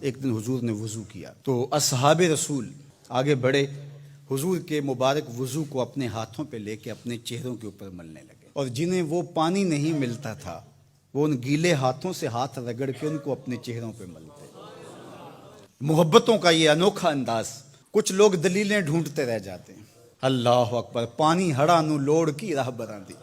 ایک دن حضور نے وضو کیا تو اصحاب رسول آگے بڑھے، حضور کے مبارک وضو کو اپنے ہاتھوں پہ لے کے اپنے چہروں کے اوپر ملنے لگے، اور جنہیں وہ پانی نہیں ملتا تھا وہ ان گیلے ہاتھوں سے ہاتھ رگڑ کے ان کو اپنے چہروں پہ ملتے۔ محبتوں کا یہ انوکھا انداز۔ کچھ لوگ دلیلیں ڈھونڈتے رہ جاتے ہیں۔ اللہ اکبر، پانی ہڑا نو لوڑ کی راہ بران دی،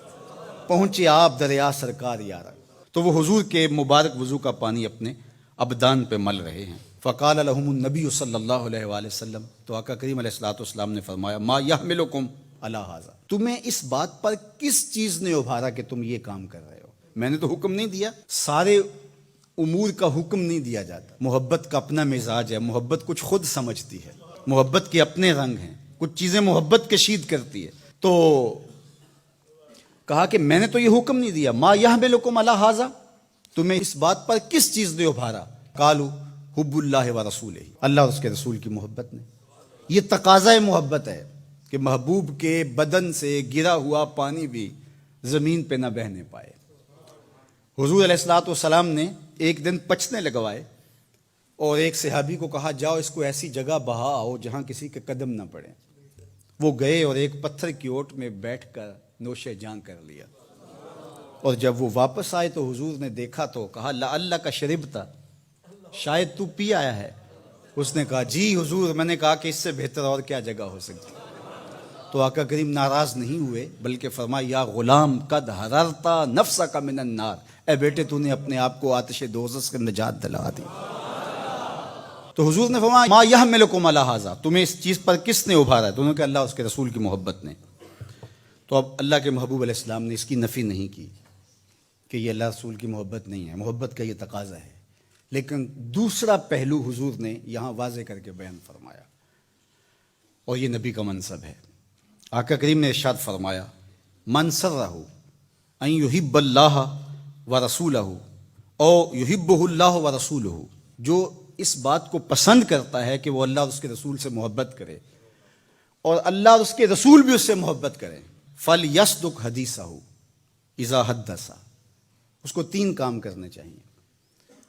پہنچے آپ دریا سرکار یارا۔ تو وہ حضور کے مبارک وضو کا پانی اپنے ابدان پہ مل رہے ہیں۔ فقال لهم النبی صلی اللہ علیہ وآلہ وسلم، تو آقا کریم علیہ الصلوۃ والسلام نے فرمایا، ما یحملکم علی ھذا، تمہیں اس بات پر کس چیز نے ابھارا کہ تم یہ کام کر رہے ہو؟ میں نے تو حکم نہیں دیا، سارے امور کا حکم نہیں دیا جاتا۔ محبت کا اپنا مزاج ہے، محبت کچھ خود سمجھتی ہے، محبت کے اپنے رنگ ہیں، کچھ چیزیں محبت کشید کرتی ہے۔ تو کہا کہ میں نے تو یہ حکم نہیں دیا، ما یحملکم علی ھذا، تمہیں اس بات پر کس چیز نے ابھارا؟ قالوا حب اللہ و رسولہ، اللہ اور اس کے رسول کی محبت نے۔ یہ تقاضۂ محبت ہے کہ محبوب کے بدن سے گرا ہوا پانی بھی زمین پہ نہ بہنے پائے۔ حضور علیہ الصلوۃ والسلام نے ایک دن پچنے لگوائے اور ایک صحابی کو کہا، جاؤ اس کو ایسی جگہ بہا آؤ جہاں کسی کے قدم نہ پڑے۔ وہ گئے اور ایک پتھر کی اوٹ میں بیٹھ کر نوش جان کر لیا، اور جب وہ واپس آئے تو حضور نے دیکھا تو کہا، لعلک شربت، شاید تو پی آیا ہے۔ اس نے کہا، جی حضور، میں نے کہا کہ اس سے بہتر اور کیا جگہ ہو سکتی۔ تو آقا کریم ناراض نہیں ہوئے بلکہ فرمایا، یا غلام قد حررت نفسک من النار، اے بیٹے تو نے اپنے آپ کو آتش دوزخ سے نجات دلا دی۔ تو حضور نے فرمایا، ما یحملکم علی ھذا، تمہیں اس چیز پر کس نے ابھارا ہے؟ تو انہوں نے کہا، اللہ اس کے رسول کی محبت نے۔ تو اب اللہ کے محبوب علیہ السلام نے اس کی نفی نہیں کی کہ یہ اللہ رسول کی محبت نہیں ہے، محبت کا یہ تقاضا ہے، لیکن دوسرا پہلو حضور نے یہاں واضح کر کے بیان فرمایا، اور یہ نبی کا منصب ہے۔ آقا کریم نے ارشاد فرمایا، من سرہ ان یحب اللہ ورسولہ او یحبہ اللہ ورسولہ، جو اس بات کو پسند کرتا ہے کہ وہ اللہ اور اس کے رسول سے محبت کرے اور اللہ اور اس کے رسول بھی اس سے محبت کریں، فلیصدق حدیثہ اذا حدث، اس کو 3 کام کرنے چاہیے۔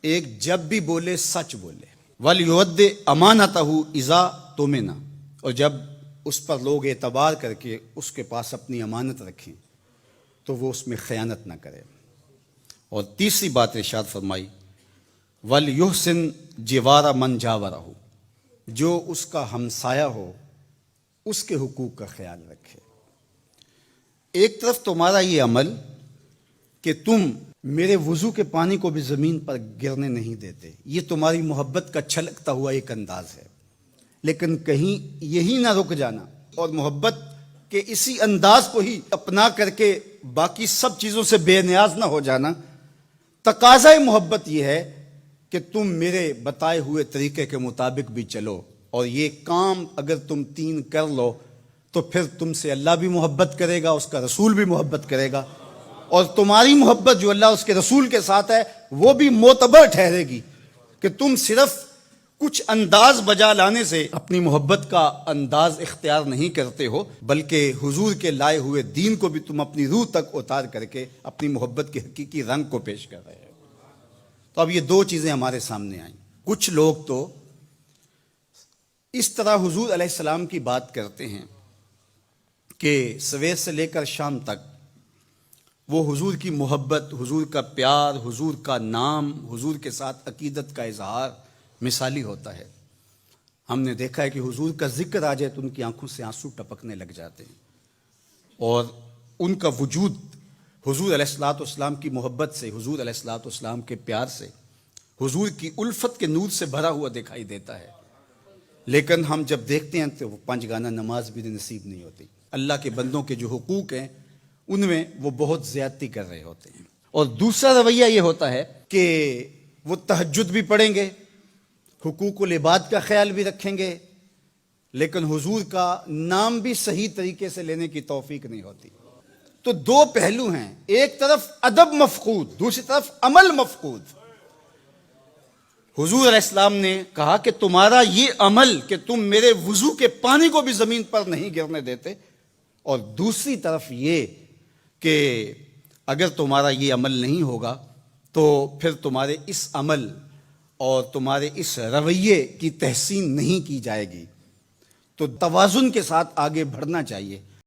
ایک، جب بھی بولے سچ بولے، ولیؤد امانتہ اذا تؤمن، اور جب اس پر لوگ اعتبار کر کے اس کے پاس اپنی امانت رکھیں تو وہ اس میں خیانت نہ کرے۔ اور تیسری بات ارشاد فرمائی، ولیحسن جوار من جاورہ، جو اس کا ہمسایہ ہو اس کے حقوق کا خیال رکھے۔ ایک طرف تمہارا یہ عمل کہ تم میرے وضو کے پانی کو بھی زمین پر گرنے نہیں دیتے، یہ تمہاری محبت کا چھلکتا ہوا ایک انداز ہے، لیکن کہیں یہی نہ رک جانا اور محبت کے اسی انداز کو ہی اپنا کر کے باقی سب چیزوں سے بے نیاز نہ ہو جانا۔ تقاضۂ محبت یہ ہے کہ تم میرے بتائے ہوئے طریقے کے مطابق بھی چلو، اور یہ کام اگر تم 3 کر لو تو پھر تم سے اللہ بھی محبت کرے گا، اس کا رسول بھی محبت کرے گا، اور تمہاری محبت جو اللہ اس کے رسول کے ساتھ ہے وہ بھی معتبر ٹھہرے گی، کہ تم صرف کچھ انداز بجا لانے سے اپنی محبت کا انداز اختیار نہیں کرتے ہو، بلکہ حضور کے لائے ہوئے دین کو بھی تم اپنی روح تک اتار کر کے اپنی محبت کے حقیقی رنگ کو پیش کر رہے ہو۔ تو اب یہ 2 چیزیں ہمارے سامنے آئیں۔ کچھ لوگ تو اس طرح حضور علیہ السلام کی بات کرتے ہیں کہ سویر سے لے کر شام تک وہ حضور کی محبت، حضور کا پیار، حضور کا نام، حضور کے ساتھ عقیدت کا اظہار مثالی ہوتا ہے۔ ہم نے دیکھا ہے کہ حضور کا ذکر آ جائے تو ان کی آنکھوں سے آنسو ٹپکنے لگ جاتے ہیں، اور ان کا وجود حضور علیہ الصلوۃ والسلام کی محبت سے، حضور علیہ الصلوۃ والسلام کے پیار سے، حضور کی الفت کے نور سے بھرا ہوا دکھائی دیتا ہے۔ لیکن ہم جب دیکھتے ہیں تو وہ 5 گانا نماز بھی نصیب نہیں ہوتی، اللہ کے بندوں کے جو حقوق ہیں ان میں وہ بہت زیادتی کر رہے ہوتے ہیں۔ اور دوسرا رویہ یہ ہوتا ہے کہ وہ تہجد بھی پڑھیں گے، حقوق العباد کا خیال بھی رکھیں گے، لیکن حضور کا نام بھی صحیح طریقے سے لینے کی توفیق نہیں ہوتی۔ تو 2 پہلو ہیں، ایک طرف ادب مفقود، دوسری طرف عمل مفقود۔ حضور علیہ السلام نے کہا کہ تمہارا یہ عمل کہ تم میرے وضو کے پانی کو بھی زمین پر نہیں گرنے دیتے، اور دوسری طرف یہ کہ اگر تمہارا یہ عمل نہیں ہوگا تو پھر تمہارے اس عمل اور تمہارے اس رویے کی تحسین نہیں کی جائے گی، تو توازن کے ساتھ آگے بڑھنا چاہیے۔